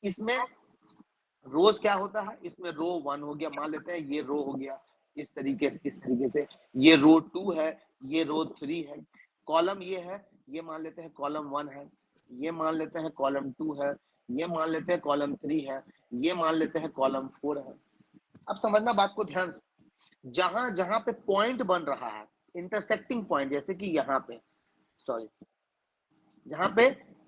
इसमें रोज क्या होता है, इसमें रो 1 हो गया, मान लेते हैं ये रो हो गया, इस तरीके से ये रो 2 है, ये रो 3 है, कॉलम ये है, ये मान लेते हैं कॉलम 1 है, ये मान लेते हैं कॉलम 2 है, ये मान लेते हैं कॉलम 3 है, ये मान लेते हैं कॉलम 4 है। अब समझना बात को ध्यान से, जहां जहां पे पॉइंट बन रहा है, इंटरसेक्टिंग पॉइंट, जैसे कि यहाँ पे, सॉरी, जहां पे,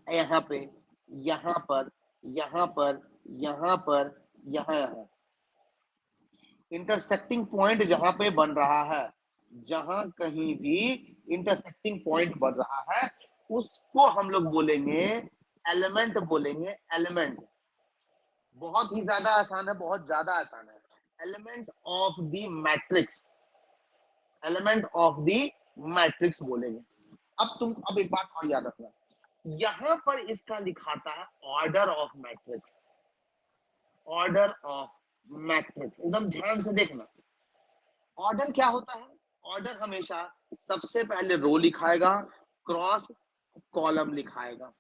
यहाँ पे, यहाँ पर, यहाँ पर, यहाँ पर, यहाँ इंटरसेक्टिंग पॉइंट जहां पे बन रहा है, जहां कहीं भी इंटरसेक्टिंग पॉइंट बन रहा है, उसको हम लोग बोलेंगे एलिमेंट, बोलेंगे एलिमेंट। बहुत ही ज्यादा आसान है, बहुत ज्यादा आसान है। Element of the matrix, element of the matrix बोलेंगे। अब एक बात और याद रखना, यहां पर इसका लिखाता है order of matrix, order of matrix, एकदम ध्यान से देखना। ऑर्डर क्या होता है? ऑर्डर हमेशा सबसे पहले रो लिखाएगा, क्रॉस कॉलम लिखाएगा।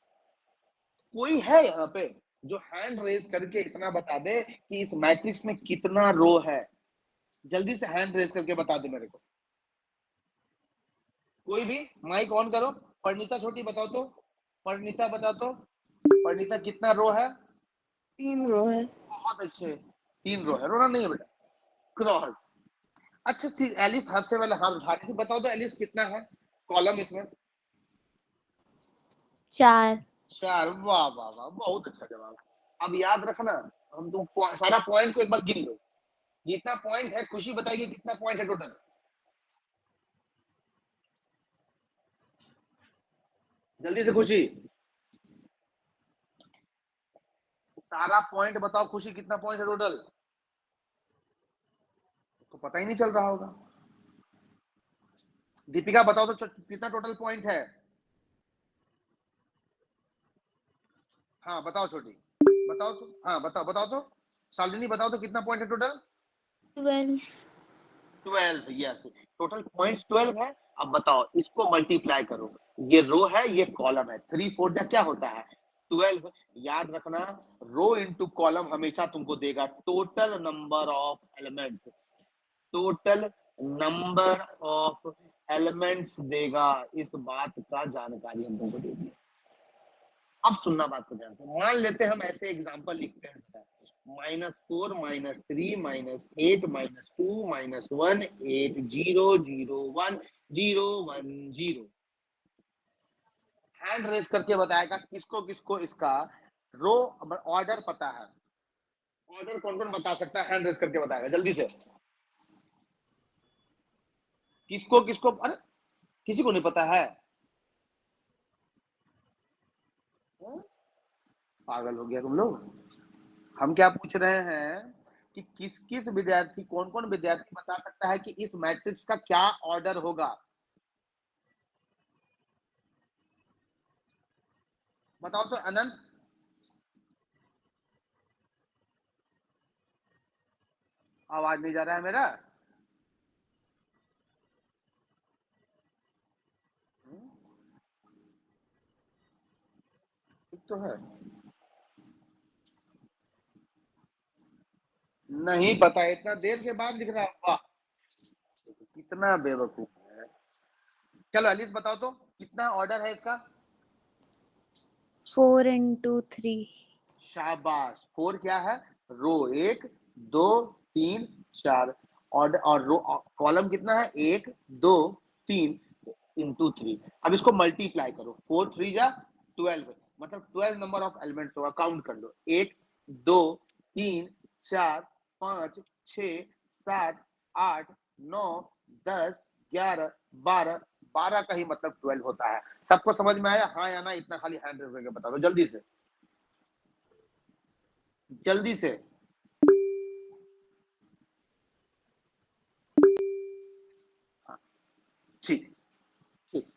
कोई है यहाँ पे जो हैंड रेज करके इतना बता दे कि इस मैट्रिक्स में कितना रो है? जल्दी से हैंड रेज करके बता दे मेरे को। कोई भी, माइक ऑन करो। परिणीता छोटी बताओ तो, परिणीता बताओ तो, परिणीता कितना रो है? 3 रो है। बहुत अच्छे, 3 रो है, रोना नहीं है बेटा। क्रॉस, अच्छा चीज, एलिस हाथ से पहले हाथ उठा रही थी, बताओ तो एलिस कितना है कॉलम इसमें? 4। 4, वाह वाह वाह, बहुत अच्छा जवाब। अब याद रखना, हम तुम सारा पॉइंट को एक बार गिन लो, जितना पॉइंट है, खुशी बताएगी कितना पॉइंट है टोटल। जल्दी से खुशी, सारा पॉइंट बताओ खुशी, कितना पॉइंट है टोटल? तो पता ही नहीं चल रहा होगा। दीपिका बताओ तो कितना टोटल पॉइंट है? हाँ बताओ छोटी, बताओ तो, हाँ बताओ, बताओ तो, शालिनी बताओ तो कितना पॉइंट है टोटल? 12। 12, यस, टोटल पॉइंट 12 है। अब बताओ, इसको मल्टीप्लाई करो, ये रो है, ये कॉलम है, 3 4 जा क्या होता है? 12। याद रखना, रो इंटू कॉलम हमेशा तुमको देगा total number of elements, total number of elements देगा। इस बात का जानकारी हम तुमको दे दी। अब सुनना बात को ध्यान से, मान लेते हैं हम ऐसे एग्जांपल लिखते हैं, -4 -3 -8 -2 -1 8 0 0 1 0 1 0। हैंड रेज करके बताएगा किसको किसको इसका रो ऑर्डर पता है। ऑर्डर कौन कौन बता सकता है? हैंड रेज करके बताएगा जल्दी से। किसको किसको, अरे किसी को नहीं पता है? पागल हो गया तुम लोग। हम क्या पूछ रहे हैं कि किस किस विद्यार्थी, कौन कौन विद्यार्थी बता सकता है कि इस मैट्रिक्स का क्या ऑर्डर होगा? बताओ तो अनंत। आवाज नहीं जा रहा है मेरा? ठीक तो है, नहीं पता, इतना देर के बाद लिख रहा है, वाह कितना बेवकूफ है। चलो एलिस बताओ तो कितना ऑर्डर है इसका? 4 into 3। शाबाश, 4 क्या है? रो 1 2 3 4, ऑर्डर, और रो कॉलम कितना है? 1 2 3 इंटू 3। अब इसको मल्टीप्लाई करो, 4 3 जा 12, मतलब 12 नंबर ऑफ एलिमेंट्स होगा। काउंट कर लो, 1 2 3 4 5 6 7 8 9 10 11 12, 12 का ही मतलब 12 होता है। सबको समझ में आया? हाँ या ना, इतना खाली हैंड रेज करके बता दो जल्दी से, जल्दी से। हाँ, ठीक ठीक।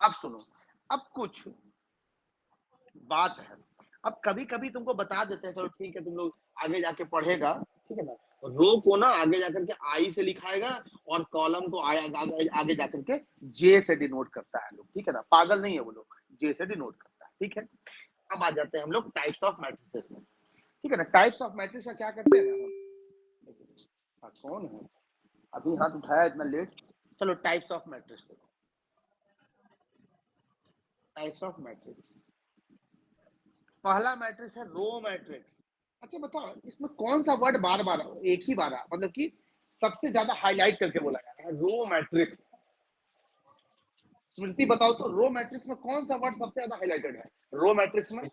अब सुनो, अब कुछ बात है। अब कभी कभी तुमको बता देते हैं, चलो ठीक है, तुम लोग आगे जाके पढ़ेगा, ठीक है ना, रो को ना आगे जाकर के आई से लिखाएगा, और कॉलम को आगे जाकर के जे से डिनोट करता है लोग, ठीक है ना, पागल नहीं है वो लोग, जे से डिनोट करता है, ठीक है। अब आ जाते हैं हम लोग टाइप्स ऑफ मैट्रिसेस में। ठीक है ना। टाइप्स ऑफ मैट्रिक्स का क्या करते हैं ना हम, हाँ, कौन है अभी हाथ उठाया इतना लेट। चलो टाइप्स ऑफ मैट्रिक्स देखो, टाइप्स ऑफ मैट्रिक्स। पहला मैट्रिक्स है रो मैट्रिक्स। अच्छा बताओ इसमें कौन सा वर्ड बार बार एक ही बार मतलब कि सबसे ज्यादा हाईलाइट करके बोला जा रहा है, रो मैट्रिक्स। स्मृति बताओ तो रो मैट्रिक्स में कौन सा वर्ड सबसे ज्यादा हाईलाइटेड है रो मैट्रिक्स में?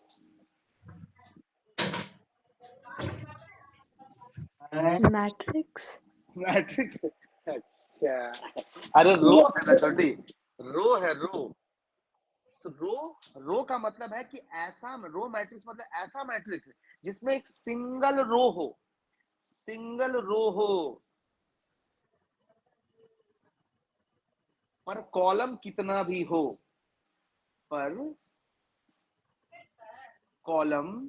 मैट्रिक्स। मैट्रिक्स। अच्छा, अरे रो है ना छोटी, रो है रो। तो रो का मतलब है कि ऐसा रो मैट्रिक्स मतलब ऐसा मैट्रिक्स जिसमें एक सिंगल रो हो, सिंगल रो हो पर कॉलम कितना भी हो, पर कॉलम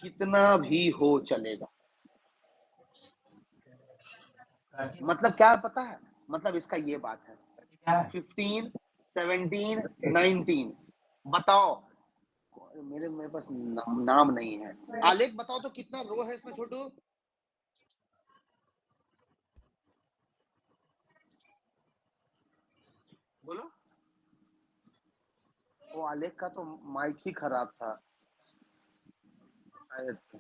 कितना भी हो चलेगा। मतलब क्या पता है, मतलब इसका ये बात है 15, 17, 19 बताओ। मेरे पास नाम नहीं है। आलेख बताओ तो कितना रो है इसमें छोटू? बोलो। वो आलेख का तो माइक ही खराब था शायद से।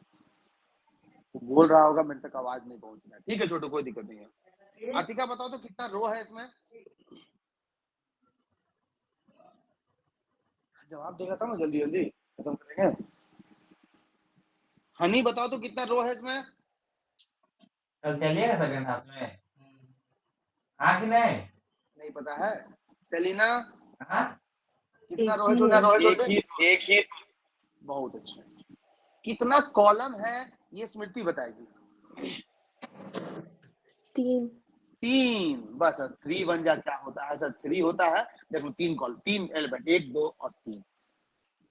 वो बोल रहा होगा मेरे तक आवाज नहीं पहुंच रहा है। ठीक है छोटू कोई दिक्कत नहीं है। अतिका बताओ तो कितना रो है इसमें? जवाब देगा था ना जल्दी जल्दी खत्म करेंगे। हनी बताओ तो कितना रो है इसमें? कल चलिएगा सेकंड हाफ में? हाँ कि नहीं? नहीं पता है। सेलिना हाँ? कितना एक रो है? ही छोटा है। रो है छोटे? एक ही। बहुत अच्छा। कितना कॉलम है ये स्मृति बताएगी। 3। 3 बस 3 बन जा क्या होता है सर? 3 होता है। देखो 3 कॉलम 3 एलिमेंट 1 2 और 3।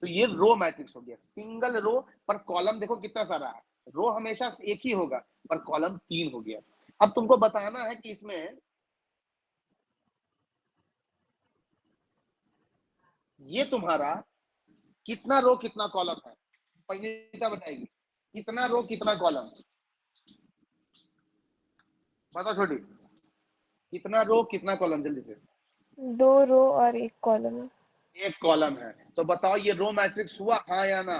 तो ये रो मैट्रिक्स हो गया, सिंगल रो पर कॉलम देखो कितना सारा है। रो हमेशा एक ही होगा पर कॉलम 3 हो गया। अब तुमको बताना है कि इसमें ये तुम्हारा कितना रो कितना कॉलम है। परिणीता बताएगी कितना रो कितना कॉलम। बताओ छोटी, कितना रो कितना कॉलम जल्दी से। 2 रो और 1 कॉलम है। एक कॉलम है। तो बताओ ये रो मैट्रिक्स हुआ हाँ या ना?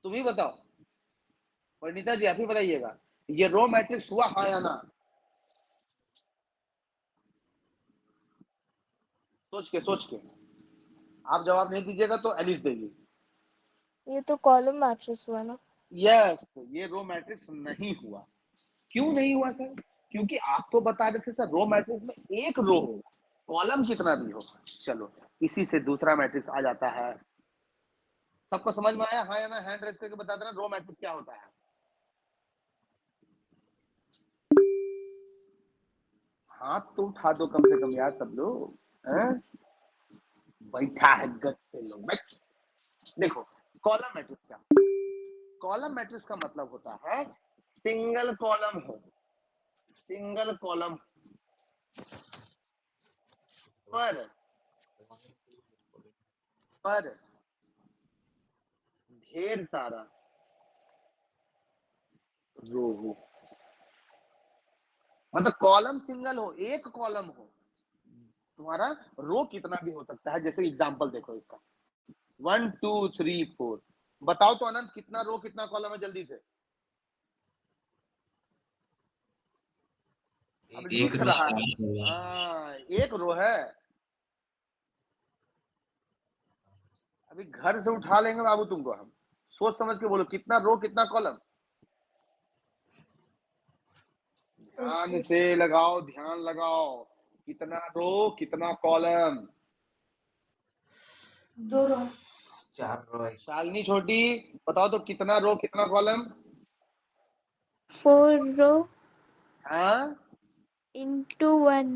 तुम ही बताओ। परिणीता जी आप ही बताइएगा ये रो मैट्रिक्स हुआ हाँ या ना? सोच के आप जवाब नहीं दीजिएगा तो एलिस देगी। ये तो कॉलम मैट्रिक्स हुआ ना। यस, ये रो मैट्रिक्स नहीं हुआ। क्यों नहीं हुआ सर? क्योंकि आप तो बता रहे थे सर रो मैट्रिक्स में एक रो होगा कॉलम कितना भी हो। चलो इसी से दूसरा मैट्रिक्स आ जाता है। सबको समझ में आया हाँ या ना? हैंड रेज करके बता देना रो मैट्रिक्स क्या होता है। हाथ तो उठा दो कम से कम यार सब लोग हैं? बैठा है गद से लोग बैठ। देखो कॉलम मैट्रिक्स क्या, कॉलम मैट्रिक्स का मतलब होता है सिंगल कॉलम हो, सिंगल कॉलम पर पर ढेर सारा रो हो। मतलब कॉलम सिंगल हो, एक कॉलम हो, तुम्हारा रो कितना भी हो सकता है। जैसे एग्जांपल देखो इसका 1 2 3 4। बताओ तो अनंत कितना रो कितना कॉलम है जल्दी से। अब एक लिख रो रहा है। हाँ एक रो है। अभी घर से उठा लेंगे बाबू तुमको हम। सोच समझ के बोलो कितना रो कितना कॉलम। ध्यान से लगाओ, ध्यान लगाओ। कितना रो कितना कॉलम। 2 रो। 4 रो है। शालिनी छोटी बताओ तो कितना रो कितना कॉलम। 4 रो हाँ into 1।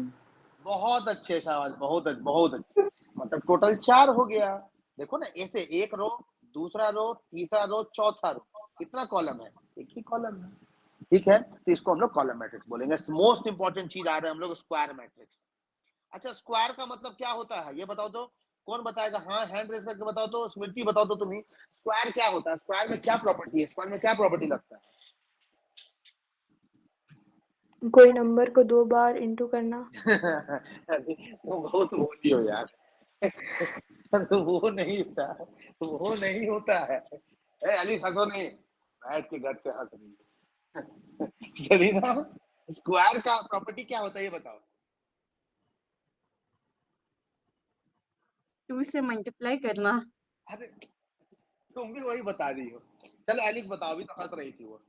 बहुत अच्छे शाबाश, बहुत अच्छे बहुत अच्छे। मतलब टोटल 4 हो गया। देखो ना ऐसे एक रो दूसरा रो तीसरा रो चौथा रो कितना कॉलम है? एक ही कॉलम है। ठीक है तो इसको हम लोग कॉलम मैट्रिक्स बोलेंगे। मोस्ट इंपॉर्टेंट चीज आ रहा है हम लोग स्क्वायर मैट्रिक्स। अच्छा स्क्वायर का मतलब क्या होता है ये बताओ तो। कौन बताएगा? हाँ, हैंड रेज करके बताओ तो, स्मृति बताओ तो तुम ही। स्क्वायर क्या होता है? स्क्वायर में क्या प्रॉपर्टी है? स्क्वायर में क्या प्रॉपर्टी लगता है? कोई नंबर को 2 बार इंटू करना। अरे, वो बहुत बोली हो यार। वो नहीं होता, वो नहीं होता है। अली हंसो नहीं, बैठ के घर से हंस रही है। चलिए ना, स्क्वायर का प्रॉपर्टी क्या होता है ये बताओ। 2 से मल्टीप्लाई करना। अरे तुम भी वही बता रही हो। चलो एलिस बताओ, अभी तो हंस रही थी वो।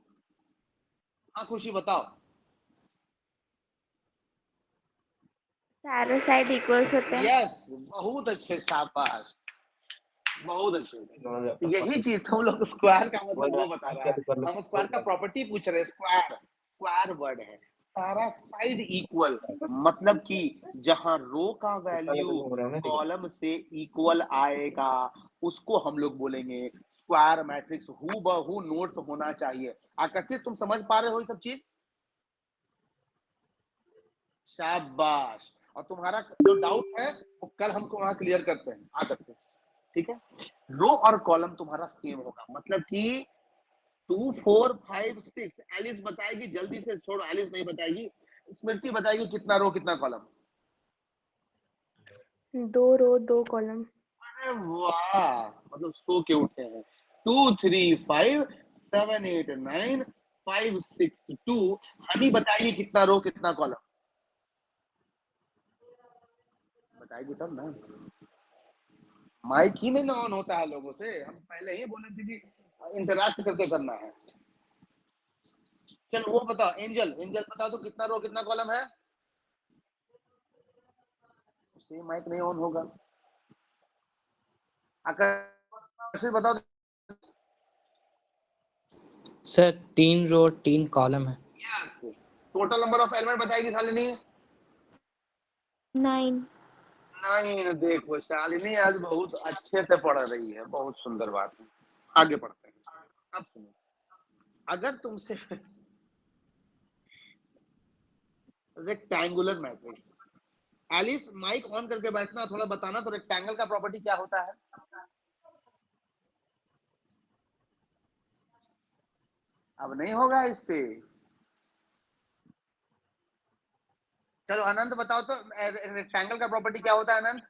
हाँ खुशी बताओ। सारे साइड इक्वल्स होते हैं। यस, बहुत अच्छे, शाबाश, बहुत अच्छे। यही चीज तुम लोग स्क्वायर का मतलब वो बता रहा है, हम स्क्वायर का प्रॉपर्टी पूछ रहे हैं। स्क्वायर, स्क्वायर वर्ड है, सारा साइड इक्वल, मतलब कि जहां रो का वैल्यू कॉलम से इक्वल आएगा उसको हम लोग बोलेंगे स्क्वायर मैट्रिक्स। हु बहू नोट्स होना चाहिए। आकर्षित, तुम समझ पा रहे हो ये सब चीज? शाबाश। और तुम्हारा जो डाउट है वो कल हमको वहां क्लियर करते हैं आ करके, ठीक है? रो और कॉलम तुम्हारा सेम होगा, मतलब कि 2 4 5 6। एलिस बताएगी, जल्दी से, छोड़ो एलिस नहीं बताएगी, स्मृति बताएगी कितना रो कितना कॉलम। 2 रो 2 कॉलम। अरे वाह, मतलब सो के उठे हैं। 2 3 5 7 8 9 5 6 2। हनी बताइए कितना रो कितना कॉलम, बताएगी तब ना। माइक ही नहीं ऑन होता है लोगों से, हम पहले ही बोले थे कि इंटरैक्ट करके करना है। चलो वो बताओ, एंजल, एंजल बताओ तो कितना रो कितना कॉलम है? उसे माइक नहीं ऑन होगा। आकर्षित बताओ तो। सर 3 रो 3 कॉलम है। Yes. Total number of element बताएगी शालिनी। 9। 9। देखो शालिनी आज बहुत अच्छे से पढ़ रही है, बहुत सुंदर बात है। आगे पढ़ते हैं। अब सुनो, अगर तुमसे rectangular matrix, Alice mic on करके बैठना, थोड़ा बताना तो रेक्टेंगल का प्रॉपर्टी क्या होता है? अब नहीं होगा इससे। चलो अनंत बताओ तो, रेक्टेंगल का प्रॉपर्टी क्या होता है अनंत?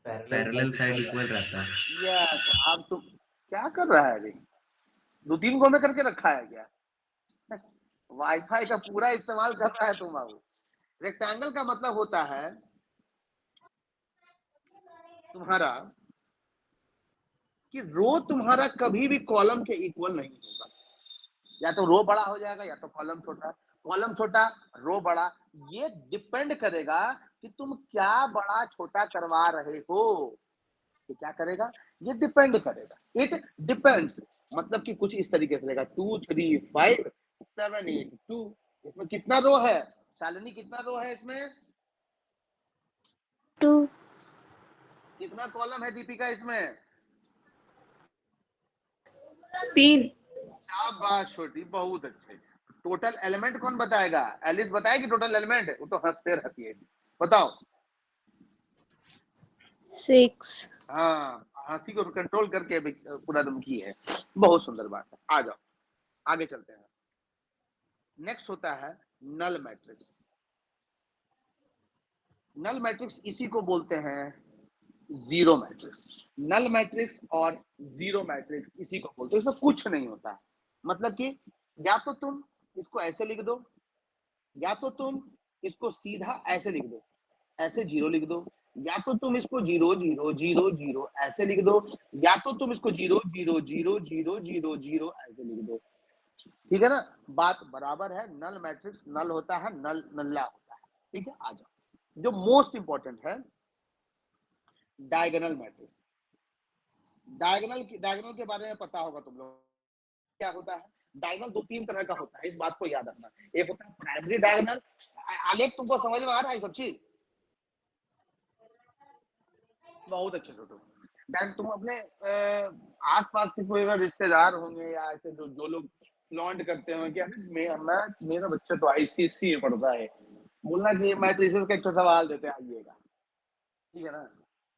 पैरेलल साइड इक्वल रहता है। यस। अब तुम क्या कर रहा है अभी? 2 3 गो में करके रखा है क्या? वाईफाई का पूरा इस्तेमाल कर रहा है तुम अब। रेक्टेंगल का मतलब होता है तुम्हारा कि रो तुम्हारा कभी भी कॉलम के इक्वल नहीं होगा। या तो रो बड़ा हो जाएगा या तो कॉलम छोटा रो बड़ा। ये डिपेंड करेगा कि तुम क्या बड़ा छोटा करवा रहे हो। ये क्या करेगा? ये डिपेंड करेगा, इट डिपेंड्स। मतलब कि कुछ इस तरीके से रहेगा 2 3 5 7 8 2। इसमें कितना रो है शालिनी, कितना रो है इसमें? 2। कितना कॉलम है दीपिका इसमें? 3। शाबाश छोटी, बहुत अच्छे। टोटल एलिमेंट कौन बताएगा? एलिस बताएगी टोटल एलिमेंट, वो तो हंसते रहती है। बताओ। 6। हाँ, हंसी को कंट्रोल करके पूरा दम की है, बहुत सुंदर बात है। आ जाओ आगे चलते हैं। नेक्स्ट होता है नल मैट्रिक्स। नल मैट्रिक्स इसी को बोलते हैं जीरो मैट्रिक्स। नल मैट्रिक्स और जीरो मैट्रिक्स इसी को बोलते हैं, इसमें कुछ नहीं होता है। मतलब कि या तो तुम इसको ऐसे लिख दो, या तो तुम इसको सीधा ऐसे लिख दो, ऐसे जीरो लिख दो, या तो तुम इसको 0 0 0 0 ऐसे लिख दो, या तो तुम इसको 0 0 0 0 0 0 ऐसे लिख दो। ठीक है ना? बात बराबर है। नल मैट्रिक्स नल होता है, नल नल्ला होता है। ठीक है, आ जाओ। जो मोस्ट इंपॉर्टेंट है डायगोनल मैट्रिक्स। डायगोनल के बारे में पता होगा तुम लोग, क्या होता है? डायगोनल 2 3 तरह का होता है, इस बात को याद रखना। एक होता है प्राइमरी डायगोनल। आलेख तुमको समझ में आ रहा है सब चीज? बहुत अच्छे छोटू। तुम अपने आसपास के कोई अगर रिश्तेदार होंगे या ऐसे जो लोग लॉन्ड करते हो कि मेरा बच्चा तो आईसीएससी में पढ़ता है, बोलना कि मैट्रिसेस का एक सवाल देते आइएगा, ठीक है ना?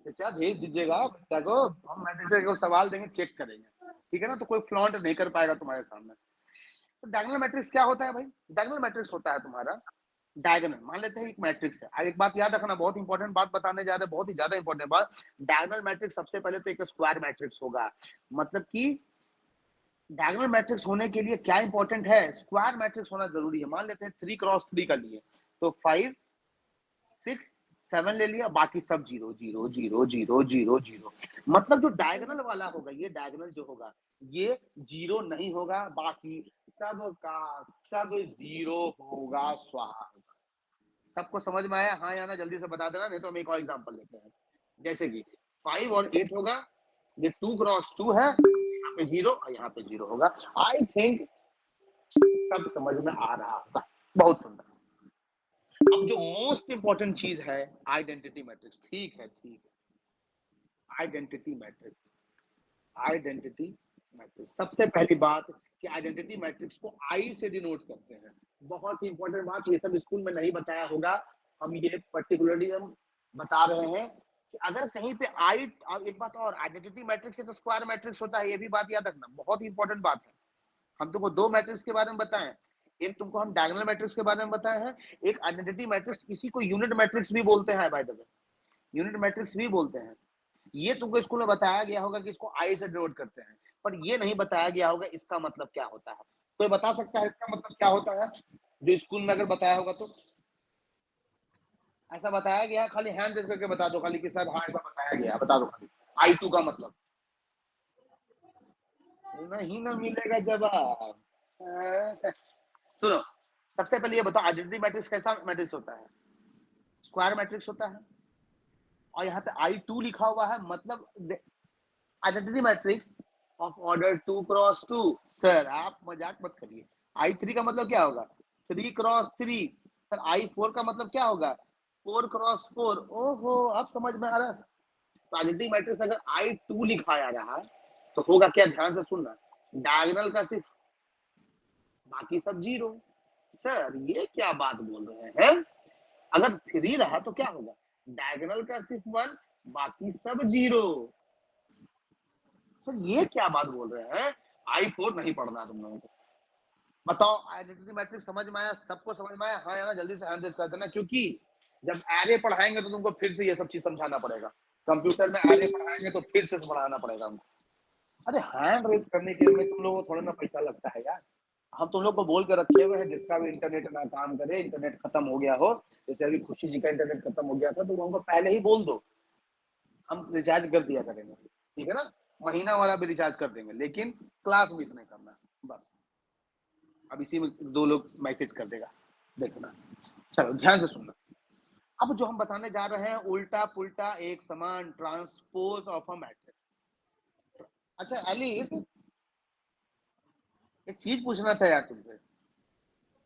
अच्छा भेज दीजिएगा बच्चा को, हम मैट्रिक्स को सवाल देंगे, चेक करेंगे, ठीक है ना, तो कोई फ्लॉन्ट नहीं कर पाएगा तुम्हारे सामने। तो डायगोनल मैट्रिक्स क्या होता है भाई? डायगोनल मैट्रिक्स होता है तुम्हारा डायगोनल, मान लेते हैं एक मैट्रिक्स है। एक बात याद रखना, बहुत इंपॉर्टेंट बात बताने जा रहे हैं, बहुत ही ज्यादा इंपॉर्टेंट बात। डायगोनल मैट्रिक्स सबसे पहले तो एक स्क्वायर मैट्रिक्स होगा, मतलब कि डायगोनल मैट्रिक्स होने के लिए क्या इंपॉर्टेंट है? स्क्वायर मैट्रिक्स होना जरूरी है। मान लेते हैं 3x3 का लिए, तो 5 6 7 ले लिया, बाकी सब 0 0 0 0 0 0, मतलब जो डायगोनल वाला होगा, ये डायगोनल जो होगा ये 0 नहीं होगा, बाकी सब का सब 0 होगा, स्वाहा। सबको समझ में आया? हाँ या ना जल्दी से बता देना, नहीं तो हम एक और एग्जांपल लेते हैं। जैसे कि 5 और 8 होगा, ये 2x2 है, यहाँ पे 0 और यहाँ पे 0 होगा। आई थिंक सब समझ में आ रहा होगा, बहुत सुंदर। अब जो मोस्ट इंपॉर्टेंट चीज है आइडेंटिटी मैट्रिक्स, ठीक है, ठीक है, आइडेंटिटी मैट्रिक्स, आइडेंटिटी मैट्रिक्स। सबसे पहली बात कि आइडेंटिटी मैट्रिक्स को आई से डिनोट करते हैं। बहुत ही इंपॉर्टेंट बात, ये सब स्कूल में नहीं बताया होगा, हम ये पर्टिकुलरली हम बता रहे हैं कि अगर कहीं पे आई, एक बात और, आइडेंटिटी मैट्रिक्स एक स्क्वायर मैट्रिक्स होता है, ये भी बात याद रखना, बहुत ही इंपॉर्टेंट बात है। हम तुमको दो मैट्रिक्स के बारे में बताएं, एक तुमको हम डायगोनल मैट्रिक्स के बारे में बताए हैं, एक आइडेंटिटी मैट्रिक्स, इसी को यूनिट मैट्रिक्स भी बोलते हैं, by the way, unit matrix भी बोलते हैं। ये तुमको स्कूल में बताया गया होगा कि इसको आई से डिनोट करते हैं, पर ये नहीं बताया गया होगा इसका मतलब क्या होता है। कोई बता सकता है इसका मतलब क्या होता है जो स्कूल में अगर बताया होगा तो? ऐसा बताया गया है? खाली हैंड रेज करके बता दो खाली कि सर हाँ ऐसा बताया गया है, बता दो खाली। I2 का मतलब नहीं ना मिलेगा जवाब। सुनो, सबसे पहले ये बताओ आइडेंटिटी मैट्रिक्स कैसा मैट्रिक्स होता है? स्क्वायर मैट्रिक्स होता है, और यहाँ पे I2 लिखा हुआ है, मतलब identity matrix of order 2x2। Sir आप मजाक मत करिए। I3 का मतलब क्या होगा? 3x3। सर I4 का मतलब क्या होगा? 4x4। ओहो, अब समझ में आ रहा है। तो आइडेंटिटी मैट्रिक्स अगर I2 लिखाया रहा तो होगा क्या? ध्यान से सुनना, डायगोनल का सिर्फ, बाकी सब 0। सर ये क्या बात बोल रहे हैं? अगर 3 रहा तो क्या होगा? डायगोनल का सिर्फ 1, बाकी सब 0। सर ये क्या बात बोल रहे हैं? I4 नहीं पढ़ना तुम लोगों को। बताओ आइडेंटिटी मैट्रिक्स समझ में आया? सबको समझ में आया? हाँ या ना जल्दी से हैंड रेज कर देना, क्योंकि जब एरे पढ़ाएंगे तो तुमको फिर से ये सब चीज समझाना पड़ेगा। कंप्यूटर में एरे पढ़ाएंगे तो फिर से पढ़ाना पड़ेगा हमको। अरे हैंड रेज करने के लिए तुम लोगों को थोड़ा ना पैसा लगता है यार। हम तुम लोग को बोल कर रखे हुए हैं, जिसका भी इंटरनेट ना काम करे, इंटरनेट खत्म हो गया हो, जैसे अभी खुशी जी का इंटरनेट खत्म हो गया था, तो हमको पहले ही बोल दो, हम रिचार्ज कर दिया करेंगे, ठीक है ना, महीना वाला भी रिचार्ज कर देंगे, लेकिन क्लास मिस नहीं करना बस। अब इसी में 2 लोग मैसेज कर देगा, देखना। चलो ध्यान से सुनना। अब जो हम बताने जा रहे हैं, उल्टा पुल्टा एक समान, ट्रांसपोज ऑफ अ मैट्रिक्स। अच्छा एलिस, एक चीज पूछना था यार तुमसे,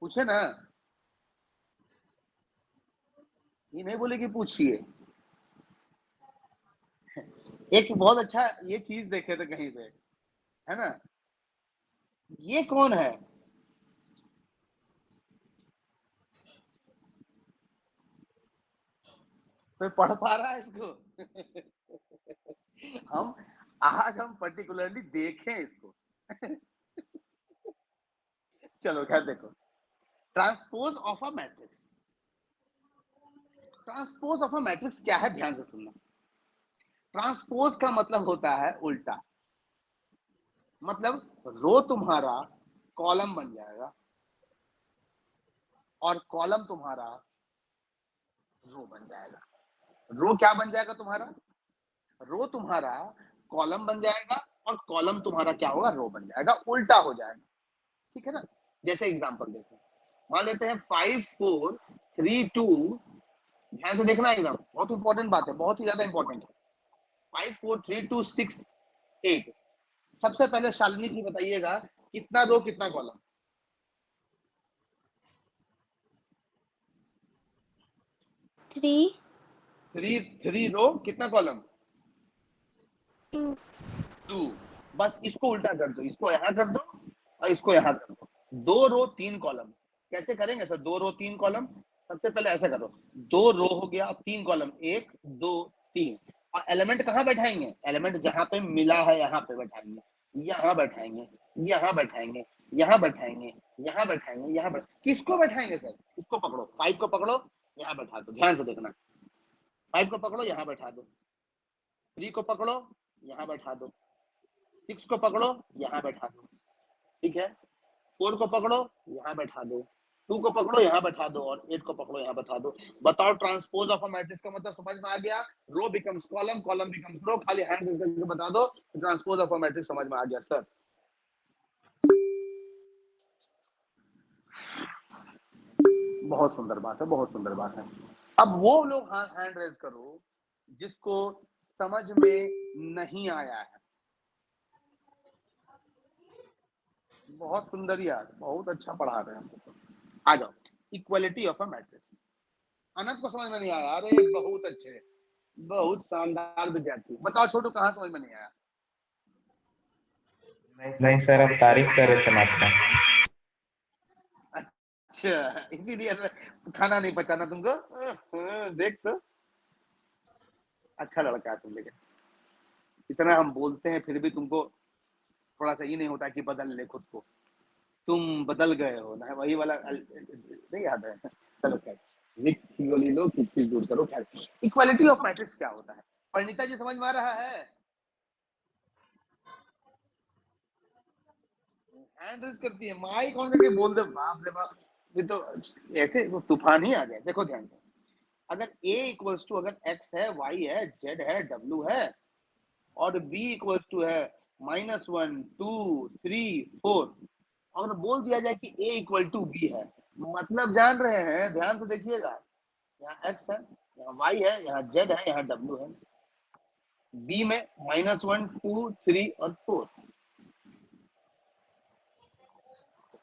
पूछे ना? ये नहीं बोले कि पूछिए। एक बहुत अच्छा ये चीज देखे थे कहीं पे, है ना, ये कौन है? कोई पढ़ पा रहा है इसको? हम आज हम पर्टिकुलरली देखें इसको। चलो खैर देखो, transpose of a matrix, transpose of a matrix क्या है? ध्यान से सुनना। ट्रांसपोज का मतलब होता है उल्टा, मतलब रो तुम्हारा कॉलम बन जाएगा और कॉलम तुम्हारा रो बन जाएगा। रो क्या बन जाएगा तुम्हारा? रो तुम्हारा कॉलम बन जाएगा और कॉलम तुम्हारा क्या होगा? रो बन जाएगा, उल्टा हो जाएगा, ठीक है ना। जैसे एग्जांपल देखो, मान लेते हैं 5 4 3 2, ध्यान से देखना एकदम, बहुत इंपॉर्टेंट बात है, बहुत ही ज्यादा इंपॉर्टेंट है। 5 4 3 2 6 8। सबसे पहले शालिनी जी बताइएगा, कितना रो कितना कॉलम? 3 रो कितना कॉलम? 2। बस इसको उल्टा कर दो, इसको यहाँ कर दो और इसको यहाँ कर दो। 2 रो 3 कॉलम। कैसे करेंगे सर 2 रो 3 कॉलम? सबसे पहले ऐसा करो, 2 रो हो गया, 3 कॉलम, 1 2 3। और एलिमेंट कहाँ बैठाएंगे, एलिमेंट जहां पे मिला है यहाँ पे बैठाएंगे, यहाँ बैठाएंगे, यहाँ बैठाएंगे, यहाँ बैठाएंगे, यहाँ बैठाएंगे, यहाँ बैठ, किसको बैठाएंगे सर, इसको पकड़ो, 5 को पकड़ो, यहाँ बैठा दो, ध्यान से देखना, 5 को पकड़ो, यहाँ बैठा दो, 3 को पकड़ो, यहाँ बैठा दो, 6 को पकड़ो, यहाँ बैठा दो, ठीक है, 4 को पकड़ो, यहाँ बैठा दो, 2 को पकड़ो, यहाँ बैठा दो, और 8 को पकड़ो, यहाँ बैठा दो। बताओ ट्रांसपोज ऑफ अ मैट्रिक्स का मतलब समझ में आ गया, रो बिकम्स कॉलम, कॉलम बिकम्स रो, खाली हैंड रेज करके बता दो, ट्रांसपोज ऑफ अ मैट्रिक्स समझ में आ गया सर। बहुत सुंदर बात है, बहुत सुंदर बात है। अब वो लोग हैंड रेज करो जिसको समझ में नहीं आया है। बहुत सुंदर यार, बहुत अच्छा पढ़ा रहे हैं। आ जाओ, इक्वलिटी ऑफ अ मैट्रिक्स। अनंत को समझ में नहीं आया, अरे बहुत अच्छे, बहुत शानदार विद्यार्थी। बताओ छोटू, कहाँ समझ में नहीं आया? नहीं सर, आप तारीफ कर रहे थे आपका। अच्छा, इसीलिए खाना नहीं पचाना तुमको? देख तो, अच्छा लड़का है तुम, लेकिन इतना हम बोलते हैं फिर भी तुमको थोड़ा सा ही नहीं होता कि बदल ले खुद को। तुम बदल गए हो ना, वही वाला नहीं याद है? चलो खैर, मिक्स की गोली लो, किस दूर करो। खैर, इक्वालिटी ऑफ मैट्रिक्स क्या होता है? परिणीता जी समझ में आ रहा है? हैंड रेज करती है, माइक ऑन करके बोल दे, बाप रे बाप, ये तो ऐसे वो तूफान ही आ जाए। देखो ध्यान से, अगर a इक्वल्स टू, अगर x है, y है, z है, w है, और b इक्वल्स टू है -1 2 3 4, और बोल दिया जाए कि a इक्वल टू b है, मतलब जान रहे हैं? ध्यान से देखिएगा, यहाँ x है, यहाँ y है, यहाँ z है, यहाँ w है, b में -1 2 3 और 4।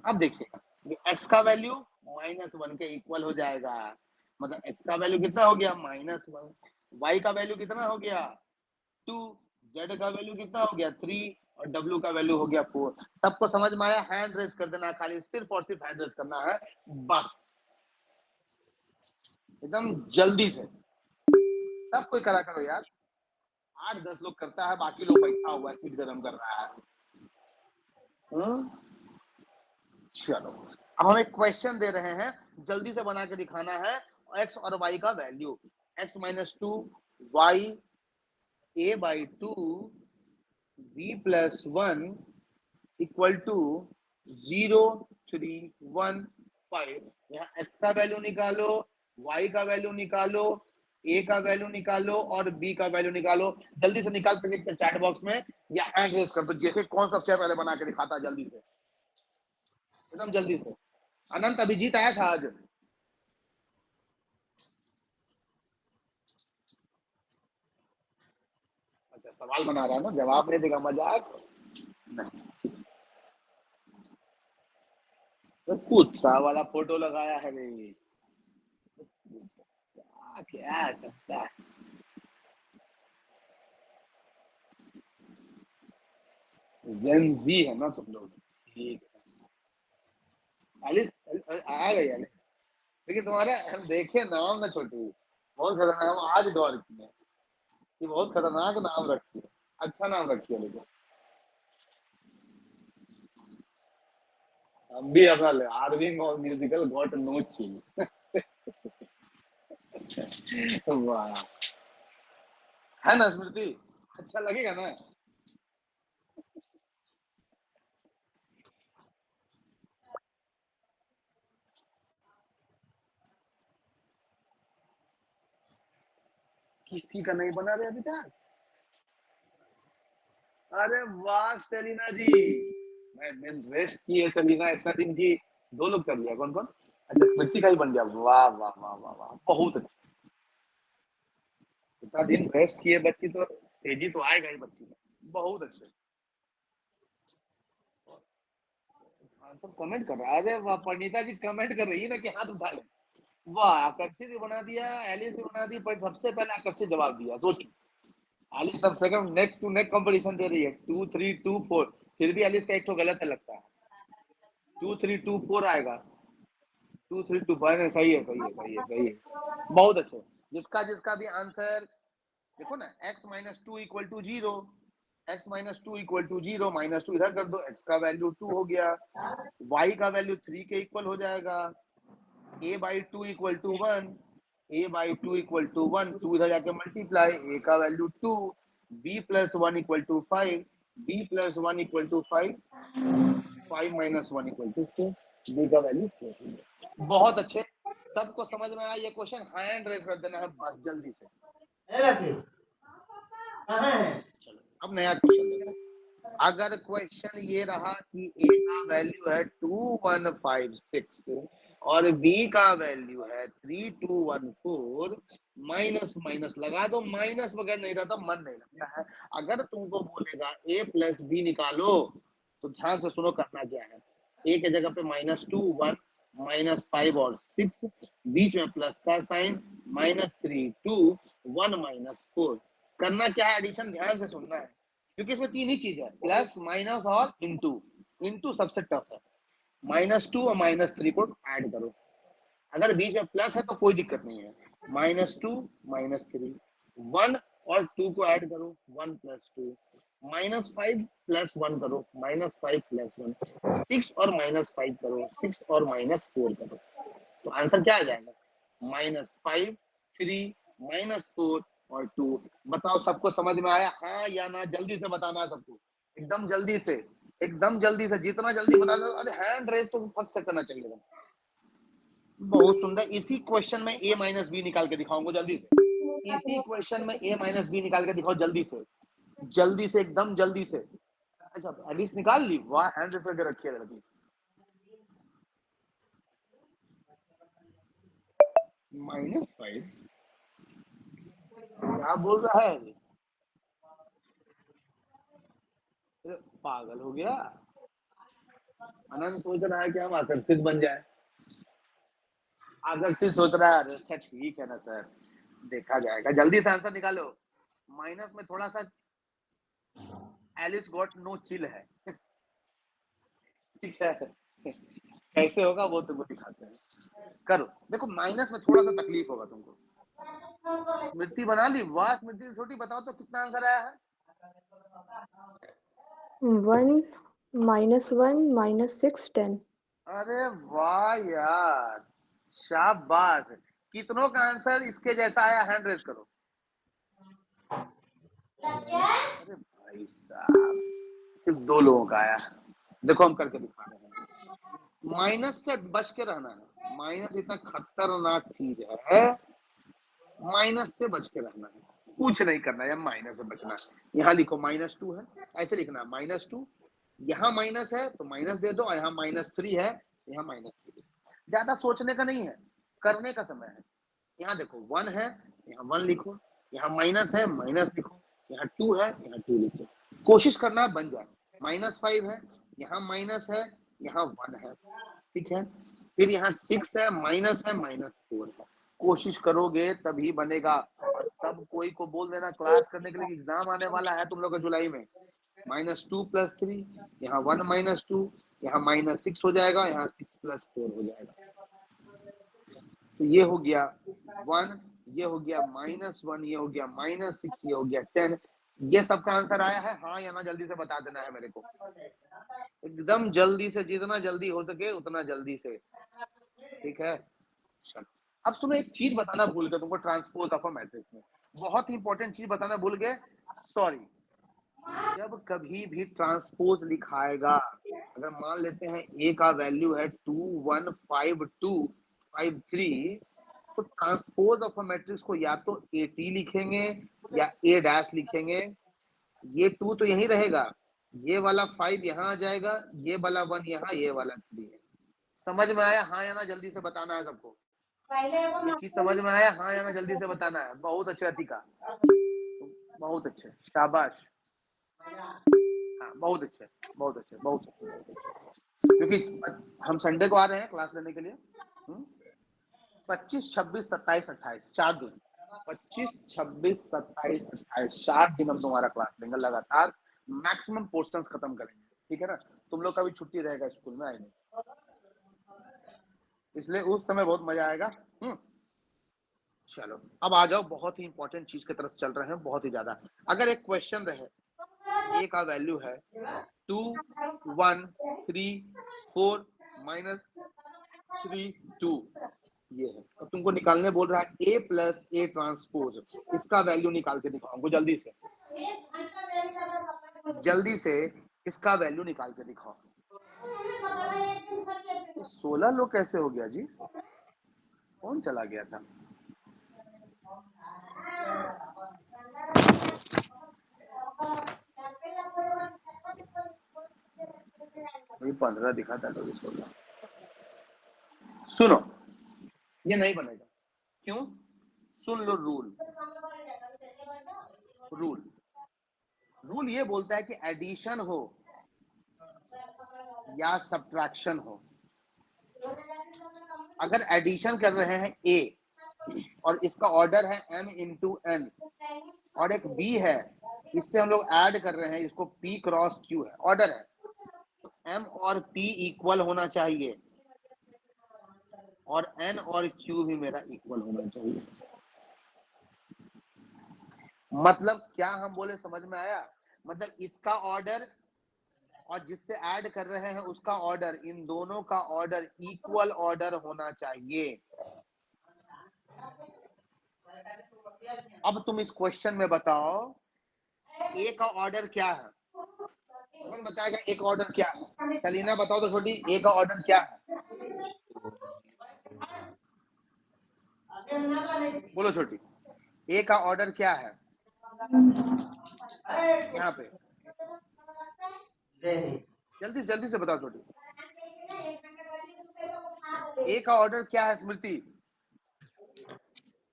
अब देखिएगा, ये x का वैल्यू -1 के इक्वल हो जाएगा, मतलब x का वैल्यू कितना हो गया, -1, y का वैल्यू कितना हो गया 2, z का वैल्यू कितना हो गया 3, और w का वैल्यू हो गया 4। सबको समझ में आया? हैंड रेज कर देना, खाली सिर्फ और सिर्फ हैंड रेज करना है, बस एकदम जल्दी से। सब कोई करा करो यार, 8-10 लोग करता है, बाकी लोग बैठा हुआ स्पीड गर्म कर रहा है। चलो, अब हम एक क्वेश्चन दे रहे हैं, जल्दी से बना के दिखाना है। x और y का value, x - 2 y a/2 b + 1 equal to 0 3 1 5। यहाँ x का वैल्यू निकालो, y का वैल्यू निकालो, a का वैल्यू निकालो, और b का वैल्यू निकालो। जल्दी से निकाल के चैट बॉक्स में या हैंड रेज कर दो, जैसे कौन सा पहले बना के दिखाता है, जल्दी से, एकदम जल्दी से। अनंत अभिजीत आया था आज? अच्छा, सवाल बना रहा है ना, जवाब नहीं देगा, मजाक नहीं। तो कुत्ता वाला फोटो लगाया है रे, क्या करता है? जेनजी है ना तुम लोग, ठीक है। एलिस आ गई एलिस, लेकिन तुम्हारा हम देखे नाम ना छोटू, बहुत खतरनाक, हम आज गौर किए कि बहुत खतरनाक नाम रखी है, अच्छा नाम रखी है। लेकिन हम भी अपना आर्विंग और म्यूजिकल गॉट नो चिल। वाह, है ना स्मृति? अच्छा लगेगा ना? किसी का नहीं बना रहे अभी तक? अरे वाह सेलिना जी, मैं रेस्ट की है सेलिना इतना दिन की, 2 लोग कर लिया, कौन कौन? अच्छा, स्मृति का ही बन गया, वाह वाह वाह वाह वाह, बहुत अच्छा। इतना दिन रेस्ट किए बच्ची, तो तेजी तो आएगा ही बच्ची में, बहुत अच्छे। हाँ, सब कमेंट कर रहा है, अरे वाह, परिणीता जी कमेंट कर रही है ना कि हाथ उठा ले। वाह, आकर्षित भी बना दिया, एलिस भी बना दी, पर सबसे पहले आकर्षित जवाब दिया, सोचो। एलिस सब second neck to neck competition दे रही है, 2 3 2 4, फिर भी एलिस का एक तो गलत है लगता है, 2 3 2 4 आएगा, 2 3 2 5, सही है, सही है, सही है, सही है, बहुत अच्छे। जिसका जिसका भी आंसर देखो ना, x minus two equal to zero, x minus two equal to zero, minus two इधर कर दो, x का वैल्यू 2 हो गया, y का वैल्यू 3 के इक्वल हो जाएगा, a by two equal to 1, a by two equal to 1, 2 इधर जाके मल्टीप्लाई, a का value 2, b plus 1 equal to 5, b plus 1 equal to 5, 5 minus 1 equal to 4, b का वैल्यू 4। बहुत अच्छे, सबको समझ में आया ये क्वेश्चन? हैंड रेज कर देना है बस जल्दी से। चलो अब नया क्वेश्चन देखो। अगर क्वेश्चन ये रहा कि a का वैल्यू है 2156 और b का वैल्यू है 3214, माइनस माइनस लगा दो, माइनस वगैरह नहीं रहता, मन नहीं लगता है। अगर तुमको बोलेगा a प्लस बी निकालो तो ध्यान से सुनो करना क्या है। a के जगह पे माइनस 2 1 माइनस 5 और 6, बीच में प्लस का साइन, माइनस 3 2 1 माइनस 4। करना क्या है, एडिशन ध्यान से सुनना है, क्योंकि इसमें तीन ही चीज है, प्लस माइनस और इंटू। इंटू सबसे टफ है। माइनस 2 और माइनस 3 को ऐड करो, अगर बीच में प्लस है तो कोई दिक्कत नहीं है। माइनस 2 माइनस 3, 1 और 2 को ऐड करो, 1 प्लस 2, माइनस 5 प्लस 1 करो, माइनस 5 प्लस 1, 6 और माइनस 5 करो, 6 और माइनस 4 करो, तो आंसर क्या आ जाएगा? माइनस 5 3 माइनस 4 और 2। बताओ सबको समझ में आया, हाँ या ना? जल्दी से बताना है सबको, एकदम जल्दी से, एकदम जल्दी से, जितना जल्दी बता दो। अरे हैंड रेज तो फट से करना चाहिए। बहुत सुंदर। इसी क्वेश्चन में a माइनस बी निकाल के दिखाऊंगा जल्दी से। इसी क्वेश्चन में a माइनस बी निकाल के दिखाओ जल्दी से, जल्दी से, एकदम जल्दी से। अच्छा एडिस निकाल ली, वाह, हैंड रेज करके रखिए लड़की। -5 क्या बोल रहा है अभी? पागल हो गया। अनंत सोच रहा है कि हम आकर्षित बन जाए। आकर्षित सोच रहा है। अच्छा ठीक है ना सर, देखा जाएगा। जल्दी से आंसर निकालो। माइनस में थोड़ा सा एलिस गॉट नो चिल है। ठीक है, कैसे होगा वो तुमको दिखाते हैं। करो, देखो माइनस में थोड़ा सा तकलीफ होगा तुमको। स्मृति बना ली, वाह स्मृति छोटी। बताओ तो कितना आंसर आया है? 1 -1 -6 10। अरे वाह यार, शाबाश। कितनों का आंसर इसके जैसा आया? हैंड रेज करो। अरे भाई साहब, सिर्फ 2 लोगों का आया। देखो हम करके दिखा रहे हैं। माइनस से बच के रहना है। माइनस इतना खतरनाक चीज है, माइनस से बच के रहना है, कुछ नहीं करना है, माइनस से बचना है। यहाँ लिखो -2 है, ऐसे लिखना है -2, यहाँ माइनस है तो माइनस दे दो, यहाँ -3 है, यहाँ -3। ज्यादा सोचने का नहीं है, करने का समय है। यहाँ देखो 1 है, यहाँ 1 लिखो, यहाँ माइनस है, माइनस लिखो, यहाँ 2 है, यहाँ 2 लिखो। कोशिश करना है बन जाए। -5 है, यहाँ माइनस है, यहाँ 1 है, ठीक है। फिर यहाँ 6 है, माइनस है, -4 है। कोशिश करोगे तभी बनेगा। और सब कोई को बोल देना क्लास करने के लिए, एग्जाम आने वाला है तुम लोग का जुलाई में। -2 + 3, यहाँ 1 -2, यहाँ -6 हो जाएगा, यहाँ 6 + 4 हो जाएगा। तो ये हो गया 1, ये हो गया -1, ये हो गया -6, ये हो गया 10। ये सबका आंसर आया है, हाँ या ना? जल्दी से बता देना है मेरे को, एकदम जल्दी से, जितना जल्दी हो सके उतना जल्दी से, ठीक है। चलो अब सुनो, एक चीज बताना भूल गए तुमको ट्रांसपोज ऑफ अ मैट्रिक्स में, बहुत ही इंपॉर्टेंट चीज बताना भूल गए, सॉरी। जब कभी भी ट्रांसपोज लिखाएगा, अगर मान लेते हैं a का वैल्यू है 215253, तो ट्रांसपोज ऑफ अ मैट्रिक्स को या तो AT लिखेंगे या A' लिखेंगे। ये 2 तो यही रहेगा, ये वाला 5 यहाँ आ जाएगा, ये वाला 1 यहाँ, ये वाला 3 है। समझ में आया, हाँ या ना? जल्दी से बताना है सबको। ये चीज समझ में आया, हाँ या ना? जल्दी से बताना है। बहुत अच्छे अतिका, बहुत अच्छे, शाबाश। हाँ बहुत अच्छे, बहुत अच्छे, बहुत अच्छे, बहुत अच्छे। क्योंकि हम संडे को आ रहे हैं क्लास लेने के लिए। 25 26 27 28 4 दिन, 25 26 27 28 4 दिन हम तुम्हारा क्लास लेंगे लगातार। मैक्सिमम पोर्शंस खत्म करेंगे, ठीक है ना? तुम लोग का भी छुट्टी रहेगा स्कूल में, आएंगे, इसलिए उस समय बहुत मजा आएगा। चलो अब आ जाओ, बहुत ही इंपॉर्टेंट चीज की तरफ चल रहे हैं, बहुत ही ज्यादा। अगर एक क्वेश्चन रहे, ए का वैल्यू है 2 1 3 4 -3 2, ये है, तो तुमको निकालने बोल रहा है ए प्लस ए ट्रांसपोज, इसका वैल्यू निकाल के दिखाओ हमको जल्दी से, जल्दी से इसका वैल्यू निकाल के दिखाओ। 16 लोग कैसे हो गया जी, कौन चला गया था? ये 15 दिखा था, तो 16। सुनो, ये नहीं बनेगा, क्यों? सुन लो रूल। रूल रूल ये बोलता है कि एडिशन हो या सब्ट्रैक्शन हो, अगर एडिशन कर रहे हैं ए और इसका ऑर्डर है m इंटू एन, और एक बी है, इससे हम लोग ऐड कर रहे हैं, इसको p क्रॉस q है, ऑर्डर है, तो m और p इक्वल होना चाहिए और n और q भी मेरा इक्वल होना चाहिए। मतलब क्या हम बोले, समझ में आया? मतलब इसका ऑर्डर और जिससे ऐड कर रहे हैं उसका ऑर्डर, इन दोनों का ऑर्डर इक्वल ऑर्डर होना चाहिए। अब तुम इस क्वेश्चन में बताओ ए का ऑर्डर क्या है, कौन बताएगा ए का ऑर्डर क्या है? सलीना बताओ तो छोटी, ए का ऑर्डर क्या है? बोलो छोटी, ए का ऑर्डर क्या है यहाँ पे? जल्दी से बताओ छोटी, ए का ऑर्डर क्या है स्मृति?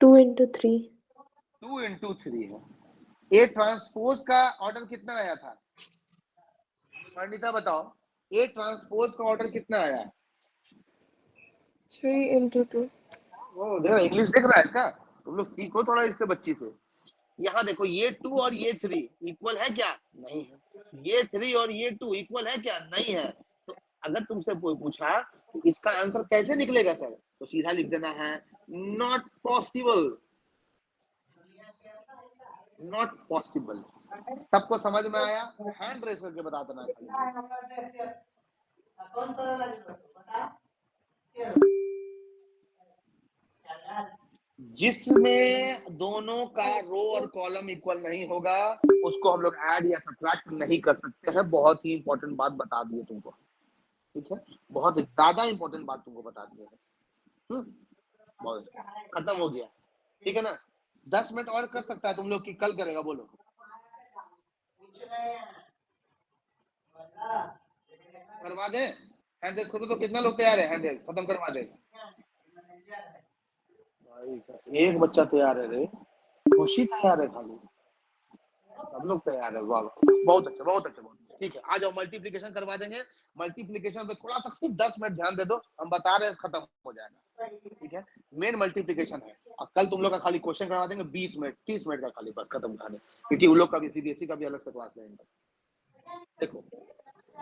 2 into 3। 2 into 3 है। ए ट्रांसपोज का ऑर्डर कितना आया था? पंडिता बताओ, ए ट्रांसपोज का ऑर्डर कितना आया? 3 into 2। वो देखो इंग्लिश देख रहा है क्या? तुम लोग सीखो थोड़ा इससे, बच्ची से। यहाँ देखो, ये 2 और ये 3 इक्वल है क्या? नहीं है। ये 3 और ये 2 इक्वल है क्या? नहीं है। तो अगर तुमसे कोई पूछा तो इसका आंसर कैसे निकलेगा सर, तो सीधा लिख देना है नॉट पॉसिबल, नॉट पॉसिबल। सबको समझ में आया? हैंड रेस करके बता देना खाली। जिसमें दोनों का रो और कॉलम इक्वल नहीं होगा उसको हम लोग ऐड या सब्ट्रैक्ट नहीं कर सकते हैं। बहुत ही इंपॉर्टेंट बात बता दिए तुमको, ठीक है? बहुत ज्यादा इंपॉर्टेंट बात तुमको बता दिए है। बहुत खत्म हो गया, ठीक है ना? 10 मिनट और कर सकता है तुम लोग की कल करेगा? बोलो। करवा दे हैंडल खोलो तो कितना लोग तैयार है? हैंडल खत्म करवा दे भाई। एक बच्चा तैयार है रे, खुशी तैयार है खाली, सब लोग तैयार है। वाह, बहुत अच्छा, बहुत अच्छा, बहुत अच्छा। ठीक है, आ जाओ, मल्टीप्लिकेशन करवा देंगे। मल्टीप्लिकेशन पे थोड़ा सा सिर्फ 10 मिनट ध्यान दे दो, हम बता रहे हैं, खत्म हो जाएगा, ठीक है? मेन मल्टीप्लिकेशन है, और कल तुम लोग का खाली क्वेश्चन करवा देंगे 20 मिनट 30 मिनट का खाली, बस खत्म करा दें, क्योंकि उन लोग का भी सीबीएसई का भी अलग से क्लास लेंगे। देखो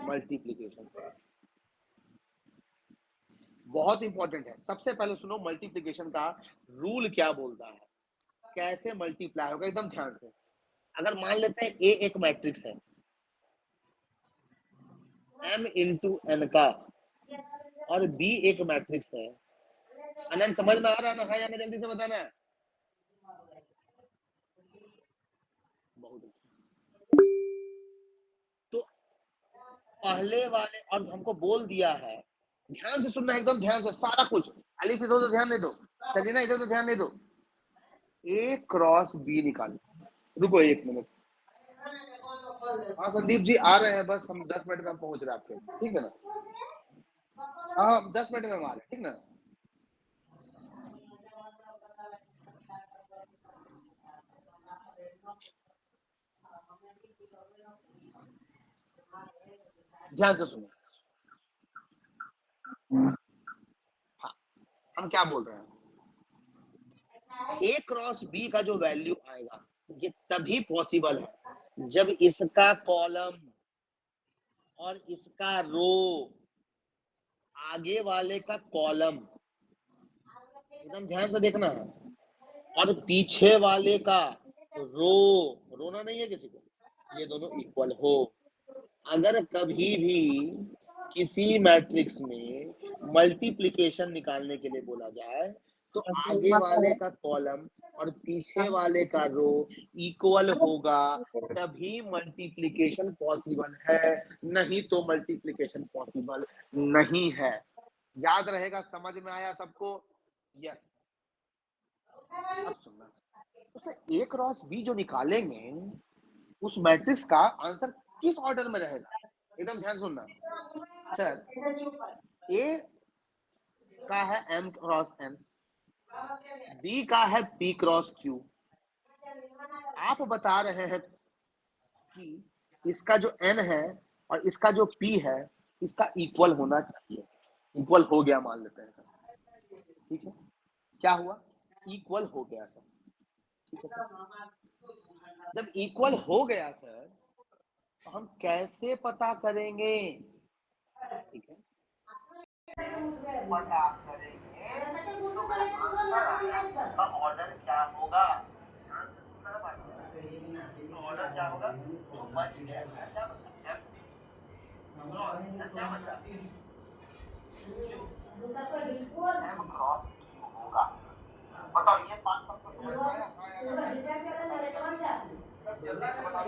मल्टीप्लिकेशन बहुत इंपॉर्टेंट है। सबसे पहले सुनो मल्टीप्लिकेशन का रूल क्या बोलता है, कैसे मल्टीप्लाई होगा, एकदम ध्यान से। अगर मान लेते हैं ए एक मैट्रिक्स है m इंटू एन का, और बी एक मैट्रिक्स है, अनंत समझ में आ रहा है ना? हाँ या जल्दी से बताना है। बहुत अच्छा। तो पहले वाले, और हमको बोल दिया है, ध्यान से सुनना, एकदम ध्यान से सारा कुछ। अली से तो ध्यान नहीं दो, चलिए ना, इधर तो ध्यान नहीं दो। ए क्रॉस बी निकालो, रुको 1 मिनट। हाँ संदीप जी आ रहे हैं, बस हम 10 मिनट में पहुंच रहे हैं आपके, ठीक है ना? हाँ 10 मिनट में हम आ रहे हैं, ठीक ना? ध्यान से सुनो। हाँ, हम क्या बोल रहे हैं, ए क्रॉस बी का जो वैल्यू आएगा ये तभी पॉसिबल है जब इसका कॉलम और इसका रो आगे वाले का कॉलम, एकदम ध्यान से देखना है, और पीछे वाले का रोना नहीं है किसी को, ये दोनों इक्वल हो। अगर कभी भी किसी मैट्रिक्स में मल्टीप्लिकेशन निकालने के लिए बोला जाए तो आगे वाले का कॉलम और पीछे वाले का रो इक्वल होगा, तभी मल्टीप्लिकेशन पॉसिबल है, नहीं तो मल्टीप्लिकेशन पॉसिबल नहीं है। याद रहेगा, समझ में आया सबको? यस। अब सुनना, उसे ए क्रॉस बी जो निकालेंगे उस मैट्रिक्स का आंसर किस ऑर्डर में रहेगा, एकदम ध्यान सुनना। सर, ए का है m क्रॉस n, बी का है p क्रॉस q। आप बता रहे हैं कि इसका जो n है और इसका जो p है इसका इक्वल होना चाहिए। इक्वल हो गया मान लेते हैं सर, ठीक है? क्या हुआ? इक्वल हो गया सर, ठीक है सर। जब इक्वल हो गया सर तो हम कैसे पता करेंगे? ठीक है, पता करेंगे तो जो आंसर आया उसका ऑर्डर क्या होगा? ध्यान से सुनना बात, तो ऑर्डर क्या होगा? जो बच गया है, क्या बचा? क्या बचा? m क्रॉस q होगा। बताओ, ये बात सबको समझ में आया? हाँ या ना? जल्दी से बताओ।